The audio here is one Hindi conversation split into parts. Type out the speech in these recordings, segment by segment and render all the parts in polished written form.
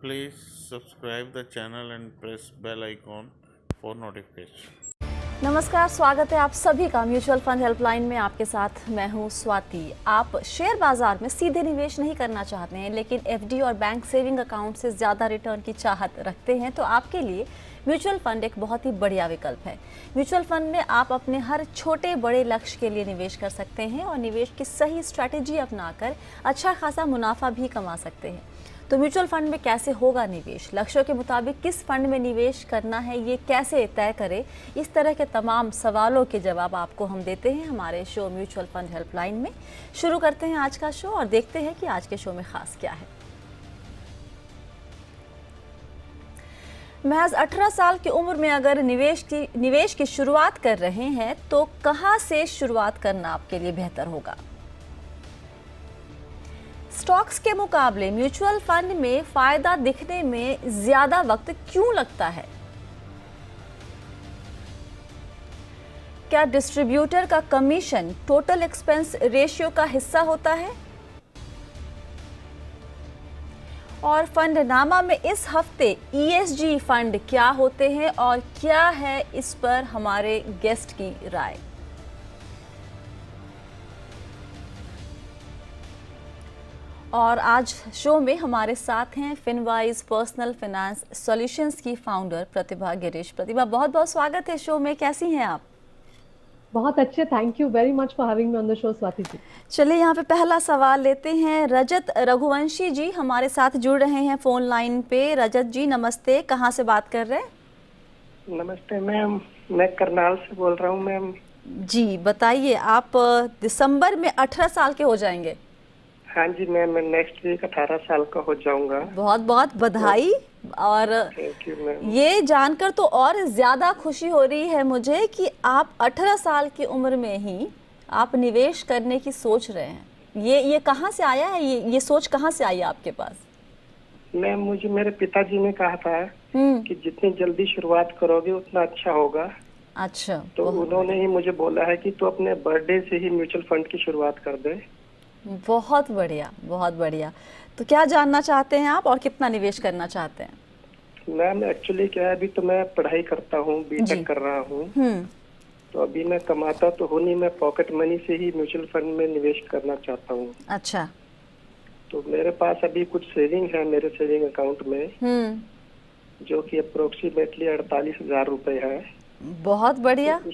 Please subscribe the channel and press bell icon for notification. नमस्कार, स्वागत है आप सभी का म्यूचुअल फंड हेल्पलाइन में। आपके साथ मैं हूं स्वाति। आप शेयर बाजार में सीधे निवेश नहीं करना चाहते हैं, लेकिन एफडी और बैंक सेविंग अकाउंट से ज़्यादा रिटर्न की चाहत रखते हैं, तो आपके लिए म्यूचुअल फंड एक बहुत ही बढ़िया विकल्प है। म्यूचुअल फंड में आप अपने हर छोटे बड़े लक्ष्य के लिए निवेश कर सकते हैं और निवेश की सही स्ट्रैटेजी अपनाकर अच्छा खासा मुनाफा भी कमा सकते हैं। तो म्यूचुअल फंड में कैसे होगा निवेश, लक्ष्यों के मुताबिक किस फंड में निवेश करना है, ये कैसे तय करें, इस तरह के तमाम सवालों के जवाब आपको हम देते हैं हमारे शो म्यूचुअल फंड हेल्पलाइन में। शुरू करते हैं आज का शो और देखते हैं कि आज के शो में खास क्या है। महज 18 साल की उम्र में अगर निवेश की शुरुआत कर रहे हैं तो कहां से शुरुआत करना आपके लिए बेहतर होगा? स्टॉक्स के मुकाबले म्यूचुअल फंड में फायदा दिखने में ज्यादा वक्त क्यों लगता है? क्या डिस्ट्रीब्यूटर का कमीशन टोटल एक्सपेंस रेशियो का हिस्सा होता है? और फंडनामा में इस हफ्ते ईएसजी फंड क्या होते हैं और क्या है इस पर हमारे गेस्ट की राय? और आज शो में हमारे साथ हैं फिनवाइज पर्सनल फाइनेंस सॉल्यूशंस की फाउंडर प्रतिभा गिरीश। प्रतिभा, बहुत बहुत स्वागत है शो में, कैसी हैं आप? बहुत अच्छे, thank you very much for having me on the show Swati ji. चलिए यहाँ पे पहला सवाल लेते हैं। रजत रघुवंशी जी हमारे साथ जुड़ रहे हैं फोन लाइन पे। रजत जी नमस्ते, कहाँ से बात कर रहे हैं? नमस्ते मैम, मैं करनाल से बोल रहा हूँ मैम। जी बताइए, आप दिसंबर में 18 साल के हो जाएंगे? हाँ जी मैम, मैं नेक्स्ट वीक 18 साल का हो जाऊंगा। बहुत बहुत बधाई। और थैंक यू मैम। ये जानकर तो और ज्यादा खुशी हो रही है मुझे कि आप 18 साल की उम्र में ही आप निवेश करने की सोच रहे हैं। ये कहाँ से आया है, ये सोच कहाँ से आई है आपके पास? मैम, मुझे मेरे पिताजी ने कहा था कि जितनी जल्दी शुरुआत करोगे उतना अच्छा होगा। अच्छा, तो उन्होंने ही मुझे बोला है कि तू अपने बर्थडे से ही म्यूचुअल फंड की शुरुआत कर दे। बहुत बढ़िया, बहुत बढ़िया। तो क्या जानना चाहते हैं आप और कितना निवेश करना चाहते हैं? मैम एक्चुअली क्या है, अभी तो मैं पढ़ाई करता हूँ, बीटेक कर रहा हूँ। तो अभी मैं कमाता तो हूँ नहीं, मैं पॉकेट मनी से ही म्यूचुअल फंड में निवेश करना चाहता हूँ। अच्छा। तो मेरे पास अभी कुछ सेविंग है मेरे सेविंग अकाउंट में, जो कि अप्रोक्सीमेटली 48,000 रुपए है। बहुत बढ़िया। तो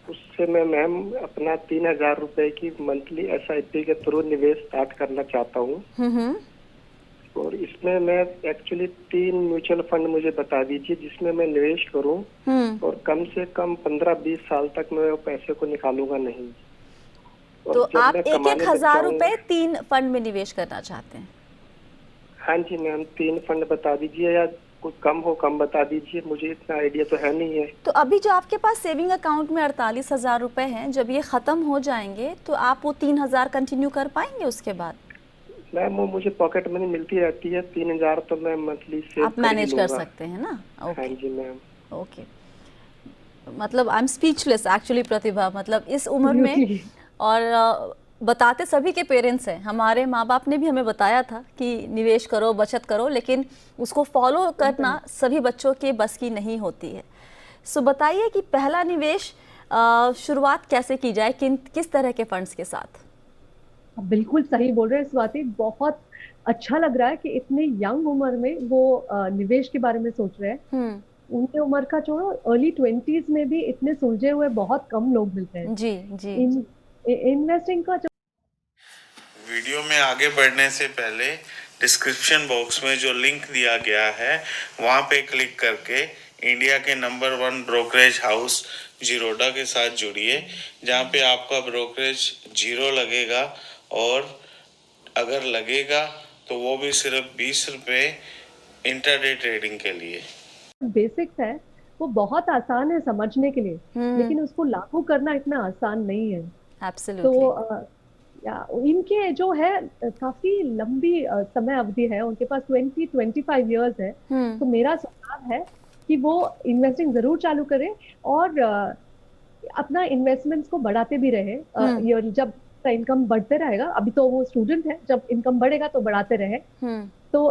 उससे मैं मैम अपना 3,000 रुपए की मंथली एसआईपी के थ्रू निवेश स्टार्ट करना चाहता हूँ। और इसमें मैं एक्चुअली 3 म्यूचुअल फंड मुझे बता दीजिए जिसमें मैं निवेश करूँ और कम से कम 15-20 साल तक मैं वो पैसे को निकालूंगा नहीं। तो आप 1,000 रुपए 3 फंड में निवेश करना चाहते हैं? हाँ जी मैम, 3 फंड बता दीजिए या कुछ कम हो कम बता दीजिए, मुझे इतना आइडिया तो है नहीं है। तो अभी जो आपके पास सेविंग अकाउंट में 48,000 रुपए हैं, जब ये खत्म हो जाएंगे तो आप वो 3,000 कंटिन्यू कर पाएंगे उसके बाद? मैम वो मुझे पॉकेट मनी मिलती रहती है, 3,000 तो मैं मंथली से आप मैनेज कर सकते हैं ना? हाँ जी मैम। ओके, मतलब आई एम स्पीचलेस एक्चुअली प्रतिभा। मतलब इस उम्र में, और बताते सभी के पेरेंट्स हैं, हमारे माँ बाप ने भी हमें बताया था कि निवेश करो, बचत करो, लेकिन उसको फॉलो करना सभी बच्चों के बस की नहीं होती है। सो बताइए कि पहला निवेश शुरुआत कैसे की जाए, किस तरह के फंड्स के साथ? बिल्कुल सही बोल रहे हैं स्वाति, बहुत अच्छा लग रहा है कि इतने यंग उम्र में वो निवेश के बारे में सोच रहे हैं। उनके उम्र का छोड़ो, अर्ली 20s में भी इतने सुलझे हुए बहुत कम लोग मिलते हैं। जी जी। इन्वेस्टिंग का वीडियो में आगे बढ़ने से पहले डिस्क्रिप्शन बॉक्स में जो लिंक दिया गया है वहाँ पे क्लिक करके इंडिया के नंबर 1 ब्रोकरेज हाउस जीरोडा के साथ जुड़िए, जहाँ पे आपका ब्रोकरेज 0 लगेगा और अगर लगेगा तो वो भी सिर्फ 20 रुपये इंटरडे ट्रेडिंग के लिए। बेसिक्स है वो बहुत आसान है समझने के लिए, लेकिन उसको लागू करना इतना आसान नहीं है। तो इनके जो है काफी लंबी समय अवधि है, उनके पास 20-25 इयर्स है। तो मेरा सुझाव है कि वो इन्वेस्टिंग जरूर चालू करें और अपना इन्वेस्टमेंट्स को बढ़ाते भी रहे। जब इनकम बढ़ते रहेगा, अभी तो वो स्टूडेंट है, जब इनकम बढ़ेगा तो बढ़ाते रहे। तो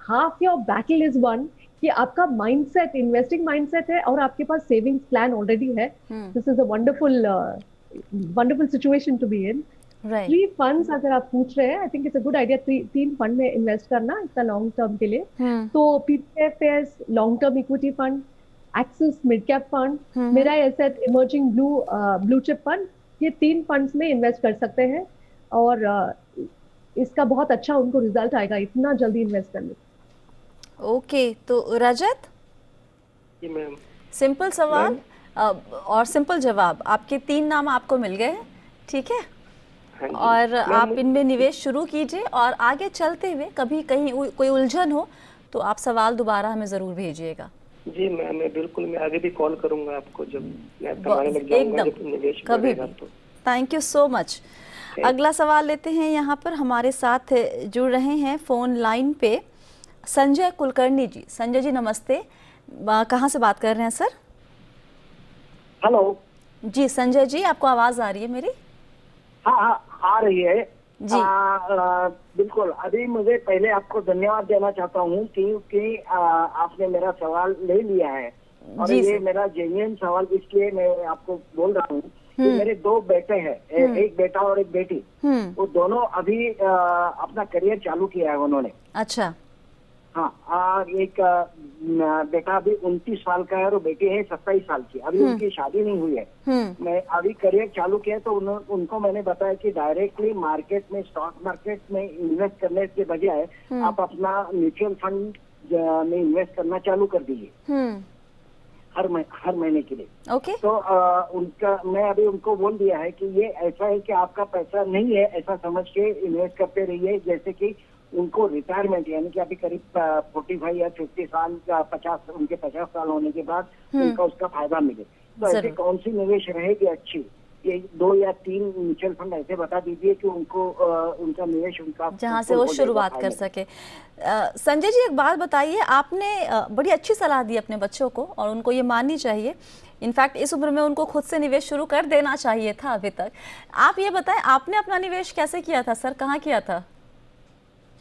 half your battle is won कि आपका माइंडसेट, इन्वेस्टिंग माइंडसेट है और आपके पास सेविंग्स प्लान ऑलरेडी है. This is a wonderful situation to be in. 3 funds अगर आप पूछ रहे हैं, I think it's a good idea 3 fund में इन्वेस्ट करना इतना लॉन्ग टर्म के लिए. तो PPFS long term equity fund, Axis mid cap fund, Mirae asset emerging blue chip fund, ये 3 फंड्स में इन्वेस्ट कर सकते हैं और इसका बहुत अच्छा उनको रिजल्ट आएगा इतना जल्दी इन्वेस्ट करने. ओके, तो रजत, जी मैम. सिंपल सवाल और सिंपल जवाब. आपके 3 नाम आपको मिल गए हैं, ठीक है. और आप इनमें निवेश शुरू कीजिए और आगे चलते हुए कभी कहीं कोई उलझन हो तो आप सवाल दोबारा हमें ज़रूर भेजिएगा. जी मैं बिल्कुल, मैं आगे भी कॉल करूंगा आपको जब मैं कमाने लग जाऊंगा, जब निवेश कभी भी. तो थैंक यू सो मच. अगला सवाल लेते हैं. यहाँ पर हमारे साथ जुड़ रहे हैं फ़ोन लाइन पे संजय कुलकर्णी जी. संजय जी नमस्ते, कहाँ से बात कर रहे हैं सर? हेलो जी संजय जी, आपको आवाज़ आ रही है मेरी? हाँ आ रही है जी. बिल्कुल. अभी मुझे पहले आपको धन्यवाद देना चाहता हूँ क्योंकि आपने मेरा सवाल ले लिया है और ये मेरा जेन्युइन सवाल इसलिए मैं आपको बोल रहा हूँ कि मेरे 2 बेटे हैं, एक बेटा और एक बेटी. वो दोनों अभी अपना करियर चालू किया है उन्होंने. अच्छा. हाँ, एक बेटा अभी 29 साल का है और बेटी है 27 साल की. अभी उनकी शादी नहीं हुई है. मैं अभी करियर चालू किया तो उनको मैंने बताया कि डायरेक्टली मार्केट में, स्टॉक मार्केट में इन्वेस्ट करने के बजाय आप अपना म्यूचुअल फंड में इन्वेस्ट करना चालू कर दीजिए हर महीने के लिए. ओके. तो मैं अभी उनको बोल दिया है कि ये ऐसा है कि आपका पैसा नहीं है ऐसा समझ के इन्वेस्ट करते रहिए, जैसे कि उनको रिटायरमेंट यानी कि अभी करीब 45 या 50 साल का 50 उनके 50 साल होने के बाद उनका उसका फायदा मिले. तो ऐसे कौन सी निवेश रहेगी अच्छी? ये 2 या 3 म्यूचुअल फंड ऐसे बता दीजिए कि उनको उनका निवेश जहाँ से वो शुरुआत कर सके. संजय जी एक बात बताइए, आपने बड़ी अच्छी सलाह दी अपने बच्चों को और उनको ये माननी चाहिए. इनफैक्ट इस उम्र में उनको खुद से निवेश शुरू कर देना चाहिए था अभी तक. आप ये बताएं, आपने अपना निवेश कैसे किया था सर, कहाँ किया था?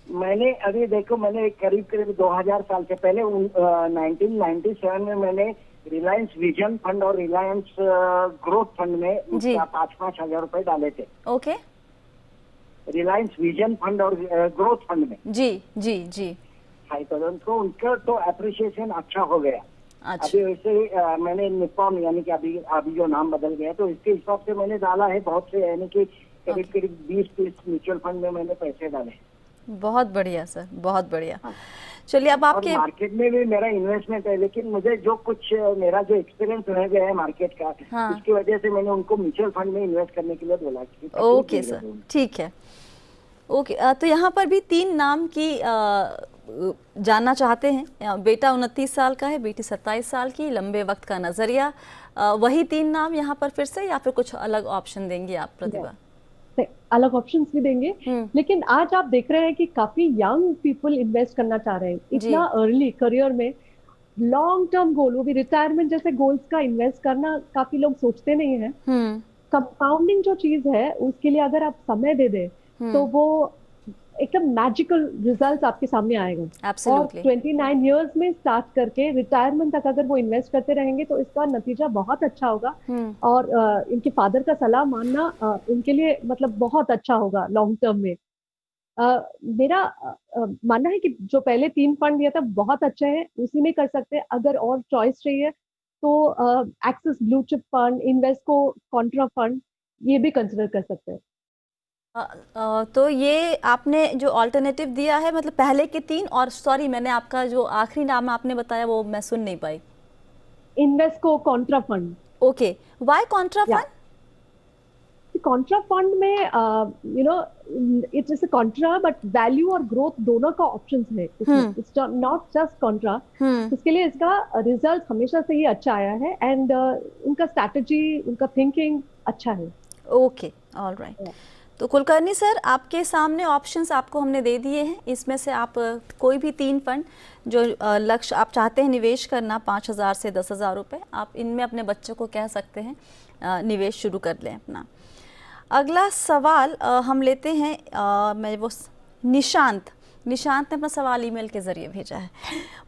मैंने अभी देखो, मैंने करीब 2000 साल से पहले 1997 में मैंने रिलायंस विजन फंड और रिलायंस ग्रोथ फंड में 5-5 हजार रुपए डाले थे. ओके. रिलायंस विजन फंड और ग्रोथ फंड में जी जी जी 5000. तो उनका तो अप्रिशिएशन अच्छा हो गया. अच्छा. अभी वैसे मैंने निपॉन यानी कि अभी जो नाम बदल गया तो इसके हिसाब से मैंने डाला है बहुत से, यानी कि करीब 20-30 म्यूचुअल फंड में मैंने पैसे डाले. बहुत बढ़िया सर, बहुत बढ़िया. चलिए अब आपके मार्केट में भी मेरा इन्वेस्टमेंट है, लेकिन मुझे जो कुछ मेरा जो एक्सपीरियंस रह गया है मार्केट का, उसकी वजह से मैंने उनको म्यूचुअल फंड में इन्वेस्ट करने के लिए बोला. ओके सर, ठीक है. ओके. तो यहाँ पर भी 3 नाम की जानना चाहते हैं. बेटा 29 साल का है, बेटी 27 साल की. लंबे वक्त का नजरिया, वही 3 नाम यहाँ पर फिर से, या फिर कुछ अलग ऑप्शन देंगे आप प्रतिभा? अलग ऑप्शंस भी देंगे, लेकिन आज आप देख रहे हैं कि काफी यंग पीपल इन्वेस्ट करना चाह रहे हैं इतना अर्ली करियर में. लॉन्ग टर्म गोल, वो भी रिटायरमेंट जैसे गोल्स का इन्वेस्ट करना काफी लोग सोचते नहीं है. कंपाउंडिंग जो चीज है उसके लिए अगर आप समय दे दे तो वो एकदम मैजिकल रिजल्ट आपके सामने आएगा. Absolutely. और 29 इयर्स में स्टार्ट करके रिटायरमेंट तक अगर वो इन्वेस्ट करते रहेंगे तो इसका नतीजा बहुत अच्छा होगा. और इनके फादर का सलाह मानना इनके लिए मतलब बहुत अच्छा होगा लॉन्ग टर्म में. मेरा मानना है कि जो पहले 3 फंड दिया था बहुत अच्छे हैं, उसी में कर सकते हैं. अगर और चॉइस चाहिए तो axis blue chip fund, Invesco contra fund, ये भी कंसिडर कर सकते हैं. तो ये आपने जो ऑल्टरनेटिव दिया है, मतलब पहले के 3, और सॉरी मैंने आपका जो आखिरी नाम आपने बताया वो मैं सुन नहीं पाई. Invesco contra fund. Okay. Why contra fund? Contra fund में इट्स जैसे कॉन्ट्रा बट वैल्यू और ग्रोथ दोनों का ऑप्शन है. It's not just contra. इसके लिए इसका रिजल्ट हमेशा से ही अच्छा आया है एंड उनका स्ट्रैटेजी, उनका थिंकिंग अच्छा है. Okay, alright. तो कुलकर्णी सर, आपके सामने ऑप्शंस आपको हमने दे दिए हैं. इसमें से आप कोई भी 3 फंड जो लक्ष्य आप चाहते हैं निवेश करना 5000 से 10,000 रुपये, आप इनमें अपने बच्चों को कह सकते हैं निवेश शुरू कर लें अपना. अगला सवाल हम लेते हैं, मैं वो निशांत निशांत ने अपना सवाल ईमेल के ज़रिए भेजा है।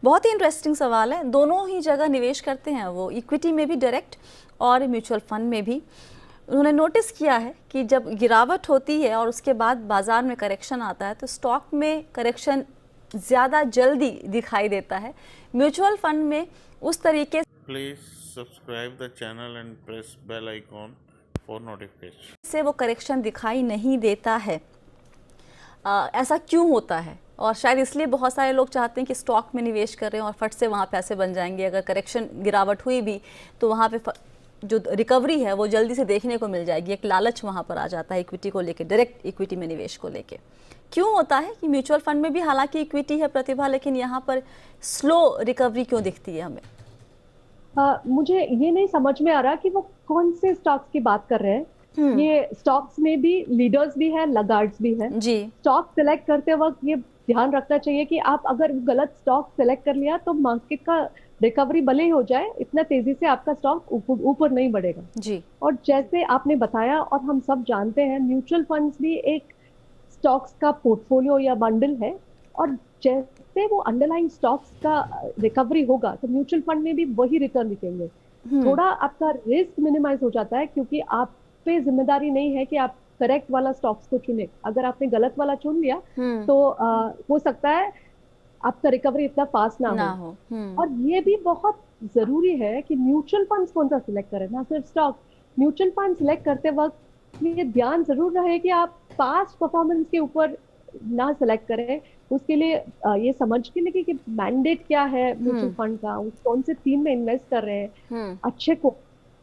बहुत ही इंटरेस्टिंग सवाल है। दोनों ही जगह निवेश करते हैं वो, इक्विटी में भी डायरेक्ट और म्यूचुअल फंड में भी। उन्होंने नोटिस किया है कि जब गिरावट होती है और उसके बाद बाज़ार में करेक्शन आता है तो स्टॉक में करेक्शन ज़्यादा जल्दी दिखाई देता है, म्यूचुअल फंड में उस तरीके subscribe the channel and press bell icon for notification से वो करेक्शन दिखाई नहीं देता है। ऐसा क्यों होता है? और शायद इसलिए बहुत सारे लोग चाहते हैं कि स्टॉक में निवेश करें और फट से वहाँ पैसे बन जाएंगे। अगर करेक्शन गिरावट हुई भी तो वहाँ पे जो रिकवरी है वो जल्दी से देखने को मिल जाएगी। एक लालच वहाँ पर आ जाता है इक्विटी को लेके, डायरेक्ट इक्विटी में निवेश को लेके। क्यों होता है कि म्यूचुअल फंड में भी हालांकि इक्विटी है प्रतिभा, लेकिन यहाँ पर स्लो रिकवरी क्यों दिखती है हमें? मुझे ये नहीं समझ में आ रहा कि वो कौन से स्टॉक्स की बात कर रहे हैं। ये स्टॉक्स में भी लीडर्स भी है, लगार्ड्स भी है जी। स्टॉक सिलेक्ट करते वक्त ये ध्यान रखना चाहिए कि आप अगर गलत स्टॉक सिलेक्ट कर लिया तो मार्केट का रिकवरी भले ही हो जाए, इतना तेजी से आपका स्टॉक ऊपर नहीं बढ़ेगा जी। और जैसे आपने बताया और हम सब जानते हैं, म्यूचुअल फंड्स भी एक स्टॉक्स का पोर्टफोलियो या बंडल है और जैसे वो अंडरलाइंग स्टॉक्स का रिकवरी होगा तो म्यूचुअल फंड में भी वही रिटर्न दिखेंगे। थोड़ा आपका रिस्क मिनिमाइज हो जाता है क्योंकि आप पे जिम्मेदारी नहीं है कि आप करेक्ट वाला स्टॉक्स को चुने। अगर आपने गलत वाला चुन लिया तो हो सकता है आपका रिकवरी इतना फास्ट ना हो। और ये भी बहुत जरूरी है कि म्यूचुअल फंड्स कौन सा सिलेक्ट करें, ना सिर्फ स्टॉक। म्यूचुअल फंड सिलेक्ट करते वक्त ये ध्यान जरूर रहे कि आप पास्ट परफॉर्मेंस के ऊपर ना सिलेक्ट करें। उसके लिए ये समझ के लिए कि मैंडेट क्या है म्यूचुअल फंड का, कौन से थीम में इन्वेस्ट कर रहे हैं, अच्छे को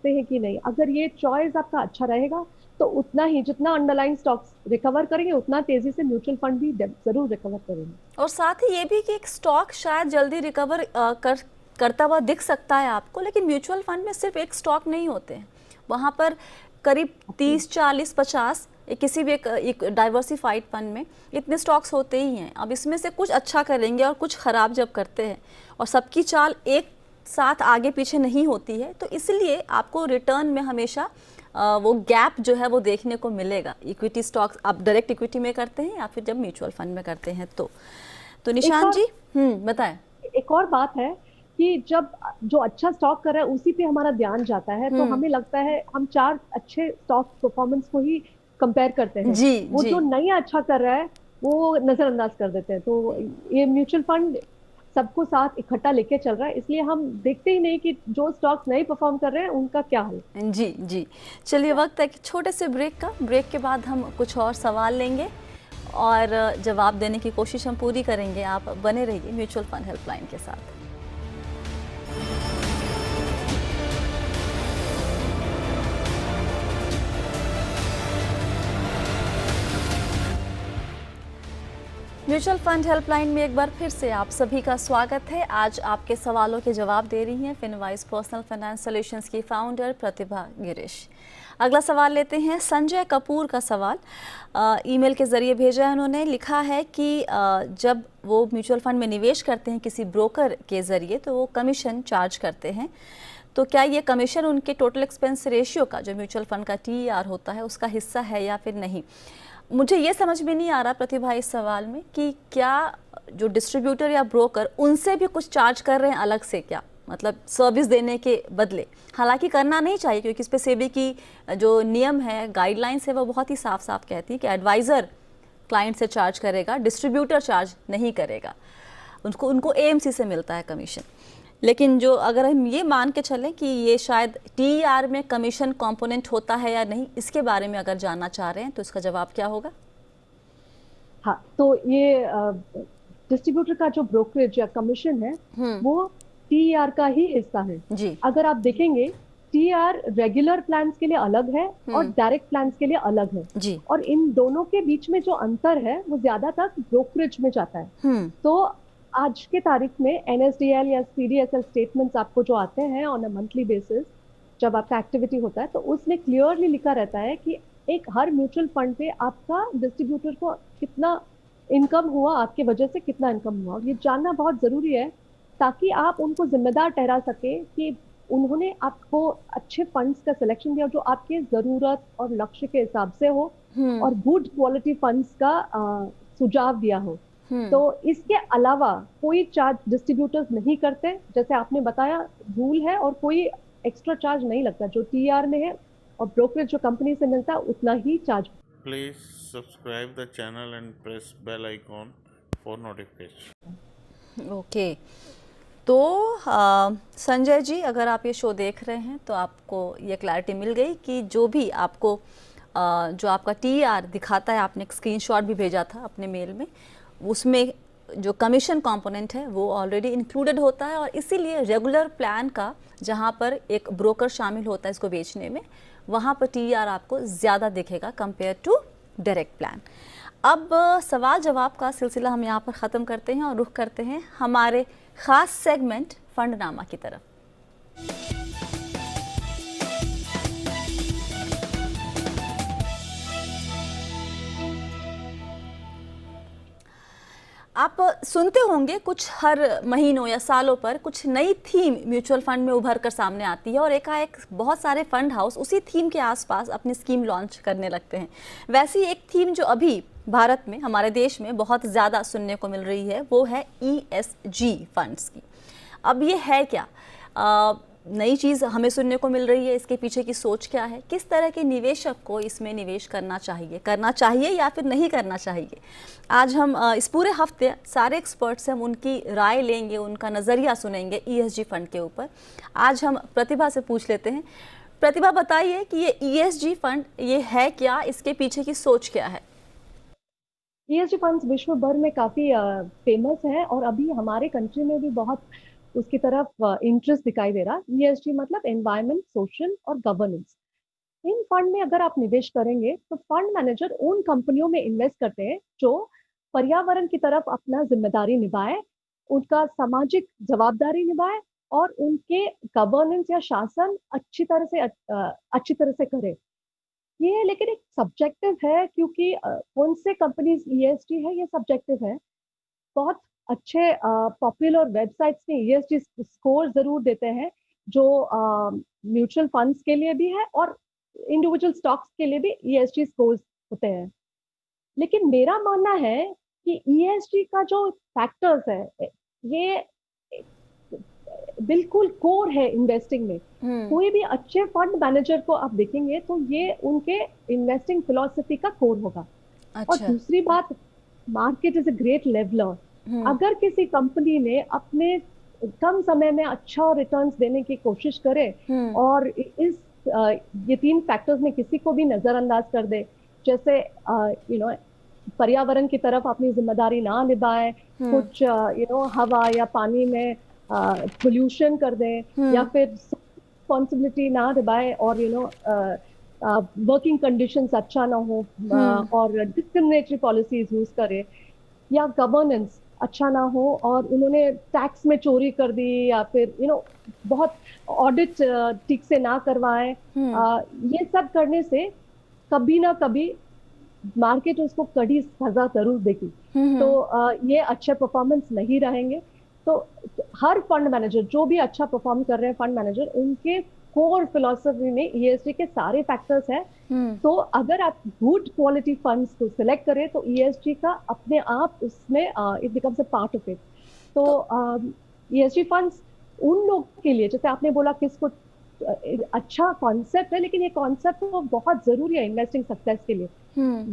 हैं कि नहीं। अगर ये चॉइस आपका अच्छा रहेगा तो उतना ही जितना अंडरलाइन स्टॉक्स रिकवर करेंगे उतना तेजी से म्यूचुअल फंड भी जरूर रिकवर करेंगे। और साथ ही ये भी कि एक स्टॉक शायद जल्दी रिकवर करता हुआ दिख सकता है आपको, लेकिन म्यूचुअल फंड में सिर्फ एक स्टॉक नहीं होते हैं, वहाँ पर करीब 30, 40, 50 किसी भी एक डाइवर्सिफाइड फंड में इतने स्टॉक्स होते ही हैं। अब इसमें से कुछ अच्छा करेंगे और कुछ ख़राब जब करते हैं और सबकी चाल एक साथ आगे पीछे नहीं होती है, तो इसलिए आपको रिटर्न में हमेशा वो गैप जो है वो देखने को मिलेगा। इक्विटी स्टॉक्स आप डायरेक्ट इक्विटी में करते हैं या फिर जब म्यूचुअल फंड में करते हैं तो निशांत जी बताएं। एक और बात है कि जब जो अच्छा स्टॉक कर रहा है उसी पे हमारा ध्यान जाता है तो हमें लगता है हम 4 अच्छे स्टॉक परफॉर्मेंस को ही कंपेयर करते हैं। वो जो नहीं अच्छा कर रहा है वो नजरअंदाज कर देते हैं। तो ये म्यूचुअल फंड सबको साथ इकट्ठा लेके चल रहा है, इसलिए हम देखते ही नहीं कि जो स्टॉक्स नहीं परफॉर्म कर रहे हैं उनका क्या हाल है। जी। चलिए वक्त है कि छोटे से ब्रेक का। ब्रेक के बाद हम कुछ और सवाल लेंगे और जवाब देने की कोशिश हम पूरी करेंगे। आप बने रहिए म्यूचुअल फंड हेल्पलाइन के साथ। म्यूचुअल फंड हेल्पलाइन में एक बार फिर से आप सभी का स्वागत है। आज आपके सवालों के जवाब दे रही हैं फिनवाइज पर्सनल फाइनेंस सॉल्यूशंस की फाउंडर प्रतिभा गिरीश। अगला सवाल लेते हैं। संजय कपूर का सवाल ईमेल के ज़रिए भेजा है। उन्होंने लिखा है कि जब वो म्यूचुअल फंड में निवेश करते हैं किसी ब्रोकर के ज़रिए तो वो कमीशन चार्ज करते हैं, तो क्या ये कमीशन उनके टोटल एक्सपेंस रेशियो का जो म्यूचुअल फंड का TER होता है उसका हिस्सा है या फिर नहीं? मुझे ये समझ में नहीं आ रहा प्रतिभा इस सवाल में कि क्या जो डिस्ट्रीब्यूटर या ब्रोकर उनसे भी कुछ चार्ज कर रहे हैं अलग से, क्या मतलब सर्विस देने के बदले? हालांकि करना नहीं चाहिए क्योंकि इस पे सेबी की जो नियम है, गाइडलाइंस है, वो बहुत ही साफ साफ कहती है कि एडवाइज़र क्लाइंट से चार्ज करेगा, डिस्ट्रीब्यूटर चार्ज नहीं करेगा, उनको AMC से मिलता है कमीशन। लेकिन जो अगर हम ये मान के चलें कि ये शायद TER में कमीशन कंपोनेंट होता है या नहीं, इसके बारे में अगर जानना चाह रहे हैं तो इसका जवाब क्या होगा? हाँ, तो ये डिस्ट्रीब्यूटर का जो ब्रोकरेज या कमीशन है वो TER का ही हिस्सा है जी। अगर आप देखेंगे TER रेगुलर प्लान्स के लिए अलग है और डायरेक्ट प्लान्स के लिए अलग है जी। और इन दोनों के बीच में जो अंतर है वो ज्यादातर ब्रोकरेज में जाता है। तो आज के तारीख में NSDL या CDSL स्टेटमेंट्स आपको जो आते हैं ऑन अ मंथली बेसिस जब आपका एक्टिविटी होता है, तो उसमें क्लियरली लिखा रहता है कि एक हर म्यूचुअल फंड पे आपका डिस्ट्रीब्यूटर को कितना इनकम हुआ, आपके वजह से कितना इनकम हुआ। ये जानना बहुत जरूरी है ताकि आप उनको जिम्मेदार ठहरा सके कि उन्होंने आपको अच्छे फंड्स का सिलेक्शन दिया जो आपके जरूरत और लक्ष्य के हिसाब से हो और गुड क्वालिटी फंड्स का सुझाव दिया हो। तो इसके अलावा कोई चार्ज डिस्ट्रीब्यूटर्स नहीं करते, जैसे आपने बताया रूल है, और कोई एक्स्ट्रा चार्ज नहीं लगता। जो टीआर में है और ब्रोकरेज जो कंपनी से मिलता है उतना ही charge. Please subscribe the channel and press bell icon for notification. Okay, तो संजय जी, अगर आप ये शो देख रहे हैं तो आपको ये क्लैरिटी मिल गई कि जो भी आपको जो आपका टीआर दिखाता है, आपने एक स्क्रीनशॉट भी भेजा था अपने मेल में, उसमें जो कमीशन कंपोनेंट है वो ऑलरेडी इंक्लूडेड होता है, और इसीलिए रेगुलर प्लान का जहाँ पर एक ब्रोकर शामिल होता है इसको बेचने में, वहाँ पर टीआर आपको ज़्यादा दिखेगा कंपेयर टू डायरेक्ट प्लान। अब सवाल जवाब का सिलसिला हम यहाँ पर ख़त्म करते हैं और रुख करते हैं हमारे ख़ास सेगमेंट फंडनामा की तरफ। आप सुनते होंगे कुछ हर महीनों या सालों पर कुछ नई थीम म्यूचुअल फंड में उभर कर सामने आती है और एकाएक बहुत सारे फंड हाउस उसी थीम के आसपास अपनी स्कीम लॉन्च करने लगते हैं। वैसी एक थीम जो अभी भारत में, हमारे देश में बहुत ज़्यादा सुनने को मिल रही है, वो है ESG फंड्स की। अब ये है क्या, नई चीज़ हमें सुनने को मिल रही है, इसके पीछे की सोच क्या है, किस तरह के निवेशक को इसमें निवेश करना चाहिए या फिर नहीं करना चाहिए। आज हम इस पूरे हफ्ते सारे एक्सपर्ट से हम उनकी राय लेंगे, उनका नज़रिया सुनेंगे ESG फंड के ऊपर। आज हम प्रतिभा से पूछ लेते हैं। प्रतिभा, बताइए कि ये ESG फंड ये है क्या, इसके पीछे की सोच क्या है? ESG फंड्स विश्व भर में काफी फेमस है और अभी हमारे कंट्री में भी बहुत उसकी तरफ इंटरेस्ट दिखाई दे रहा। ESG मतलब एनवायरमेंट, सोशल और गवर्नेंस। इन फंड में अगर आप निवेश करेंगे तो फंड मैनेजर उन कंपनियों में इन्वेस्ट करते हैं जो पर्यावरण की तरफ अपना जिम्मेदारी निभाए, उनका सामाजिक जवाबदारी निभाए और उनके गवर्नेंस या शासन अच्छी तरह से करे। ये लेकिन एक सब्जेक्टिव है, क्योंकि कौन से कंपनीज ESG है ये सब्जेक्टिव है। बहुत अच्छे पॉपुलर वेबसाइट्स में ESG स्कोर जरूर देते हैं, जो म्यूचुअल फंड्स के लिए भी है और इंडिविजुअल स्टॉक्स के लिए भी ESG स्कोर्स होते हैं। लेकिन मेरा मानना है कि ESG का जो फैक्टर्स है ये बिल्कुल कोर है इन्वेस्टिंग में। कोई भी अच्छे फंड मैनेजर को आप देखेंगे तो ये उनके इन्वेस्टिंग फिलॉसफी का कोर होगा। और दूसरी बात, market is a great leveller. अगर किसी कंपनी ने अपने कम समय में अच्छा रिटर्न्स देने की कोशिश करे और ये 3 फैक्टर्स में किसी को भी नजरअंदाज कर दे, जैसे पर्यावरण की तरफ अपनी जिम्मेदारी ना निभाए, कुछ हवा या पानी में पोल्यूशन कर दे, या फिर रिस्पॉन्सिबिलिटी ना निभाए और वर्किंग कंडीशंस अच्छा ना हो और डिस्क्रिमिनेटरी पॉलिसीज यूज करे, या गवर्नेंस अच्छा ना हो और उन्होंने टैक्स में चोरी कर दी, या फिर बहुत ऑडिट ठीक से ना करवाए, ये सब करने से कभी ना कभी मार्केट उसको कड़ी सजा जरूर देगी। तो ये अच्छे परफॉर्मेंस नहीं रहेंगे। तो हर फंड मैनेजर, जो भी अच्छा परफॉर्म कर रहे हैं फंड मैनेजर, उनके कोर फिलॉसफी में ESG के सारे फैक्टर्स हैं। तो अगर आप गुड क्वालिटी फंड्स को सिलेक्ट करें तो ESG का अपने आप उसमें it becomes a part of it. तो ESG फंड्स उन लोग के लिए, जैसे आपने बोला किसको अच्छा कॉन्सेप्ट है, लेकिन ये कॉन्सेप्ट तो बहुत जरूरी है इन्वेस्टिंग सक्सेस के लिए।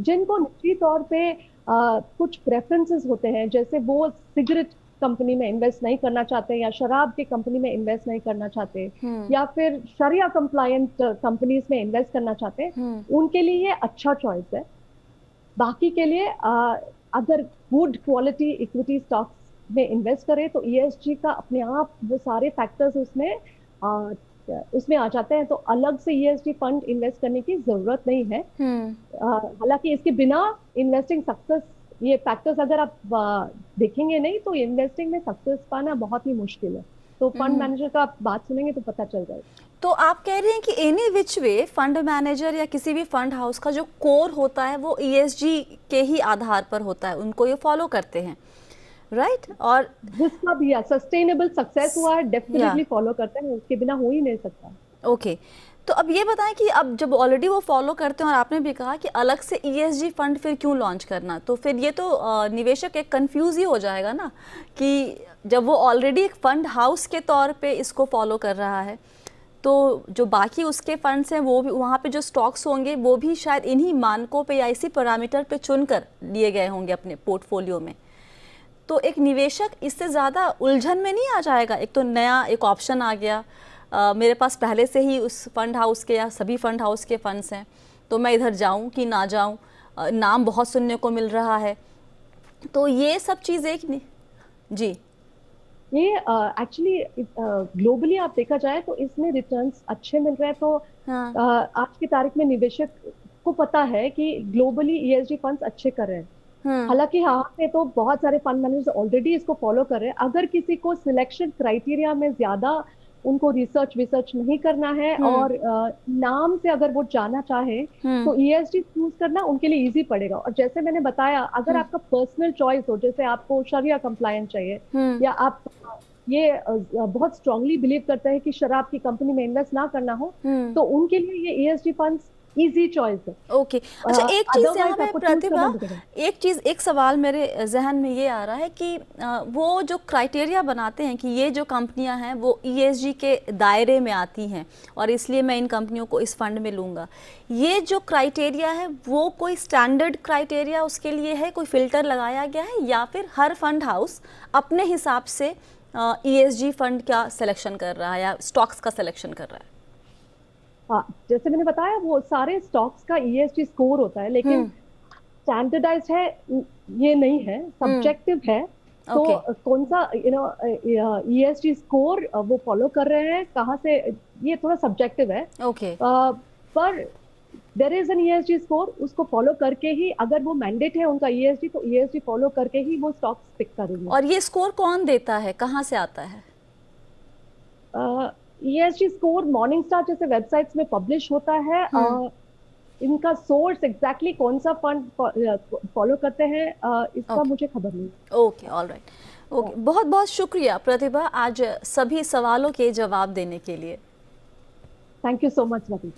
जिनको निश्चित तौर पे कुछ प्रेफरेंसेस होते हैं, जैसे वो सिगरेट कंपनी में इन्वेस्ट नहीं करना चाहते, या शराब की कंपनी में इन्वेस्ट नहीं करना चाहते, या फिर शरिया कंप्लायंट कंपनीज में इन्वेस्ट करना चाहते हैं, उनके लिए ये अच्छा चॉइस है। बाकी के लिए अगर गुड क्वालिटी इक्विटी स्टॉक्स में इन्वेस्ट करें तो ESG का अपने आप वो सारे फैक्टर्स उसमें आ जाते हैं, तो अलग से ESG फंड इन्वेस्ट करने की जरूरत नहीं है। हालांकि इसके बिना इन्वेस्टिंग सक्सेस, ये फैक्टर्स अगर आप देखेंगे नहीं तो इन्वेस्टिंग में सक्सेस पाना बहुत ही मुश्किल है। तो फंड मैनेजर का आप बात सुनेंगे तो पता चल जाएगा। तो आप कह रहे हैं कि any which way fund manager या किसी भी फंड हाउस का जो कोर होता है वो ESG के ही आधार पर होता है, उनको ये फॉलो करते हैं, राइट? और जिसका भी सस्टेनेबल सक्सेस हुआ है डेफिनेटली फॉलो करते हैं, उसके बिना हो ही नहीं सकता। ओके, तो अब ये बताएं कि अब जब ऑलरेडी वो फॉलो करते हैं और आपने भी कहा कि अलग से ESG फंड फिर क्यों लॉन्च करना, तो फिर ये तो निवेशक एक कंफ्यूज ही हो जाएगा ना कि जब वो ऑलरेडी एक फंड हाउस के तौर पे इसको फॉलो कर रहा है तो जो बाकी उसके फंड्स हैं वो भी वहाँ पे जो स्टॉक्स होंगे वो भी शायद इन्हीं मानकों पे या इसी पैरामीटर पे चुनकर लिए गए होंगे अपने पोर्टफोलियो में। तो एक निवेशक इससे ज़्यादा उलझन में नहीं आ जाएगा? एक तो नया एक ऑप्शन आ गया, मेरे पास पहले से ही उस फंड हाउस के या सभी फंड हाउस के फंड्स हैं, तो मैं इधर जाऊं कि ना जाऊं, नाम बहुत सुनने को मिल रहा है, तो ये सब चीज़ एक नहीं जी। ये एक्चुअली ग्लोबली आप देखा जाए तो इसमें रिटर्न्स अच्छे मिल रहे हैं। तो हाँ। आज की तारीख में निवेशक को पता है कि ग्लोबली ESG फंड्स अच्छे कर रहे हैं। हालांकि यहाँ पे तो बहुत सारे फंड मैनेजर्स ऑलरेडी इसको फॉलो कर रहे हैं। अगर किसी को सिलेक्शन क्राइटेरिया में ज्यादा उनको रिसर्च नहीं करना है और नाम से अगर वो जाना चाहे तो ESG चूज करना उनके लिए इजी पड़ेगा। और जैसे मैंने बताया, अगर आपका पर्सनल चॉइस हो, जैसे आपको शरिया कंप्लायंट चाहिए या आप ये बहुत स्ट्रांगली बिलीव करते हैं कि शराब की कंपनी में इन्वेस्ट ना करना हो, तो उनके लिए ये ESG फंड्स इजी चॉइस है। ओके, अच्छा एक चीज यहाँ पे प्रतिभा, एक सवाल मेरे जहन में ये आ रहा है कि वो जो क्राइटेरिया बनाते हैं कि ये जो कंपनियां हैं वो ESG के दायरे में आती हैं और इसलिए मैं इन कंपनियों को इस फंड में लूँगा, ये जो क्राइटेरिया है वो कोई स्टैंडर्ड क्राइटेरिया उसके लिए है, कोई फिल्टर लगाया गया है, या फिर हर फंड हाउस अपने हिसाब से ESG फंड का सिलेक्शन कर रहा है या स्टॉक्स का सिलेक्शन कर रहा है? हाँ, जैसे मैंने बताया वो सारे स्टॉक्स का ESG स्कोर होता है, लेकिन स्टैंडर्डाइज्ड है ये नहीं है, सब्जेक्टिव है। तो कौन सा ESG स्कोर वो फॉलो कर रहे हैं, कहाँ से, ये थोड़ा सब्जेक्टिव है। पर there is an ESG score, उसको फॉलो करके ही, अगर वो मैंडेट है उनका ESG, तो ESG फॉलो करके ही वो स्टॉक्स पिक करेंगे। और ये स्कोर कौन देता है, कहाँ से आता है? ESG स्कोर मॉर्निंगस्टार जैसे वेबसाइट्स में पब्लिश होता है। इनका सोर्स एग्जैक्टली कौन सा फंड फॉलो करते हैं इसका मुझे खबर नहीं। ओके, ऑलराइट, ओके, बहुत बहुत शुक्रिया प्रतिभा आज सभी सवालों के जवाब देने के लिए। Thank you so much Ravi.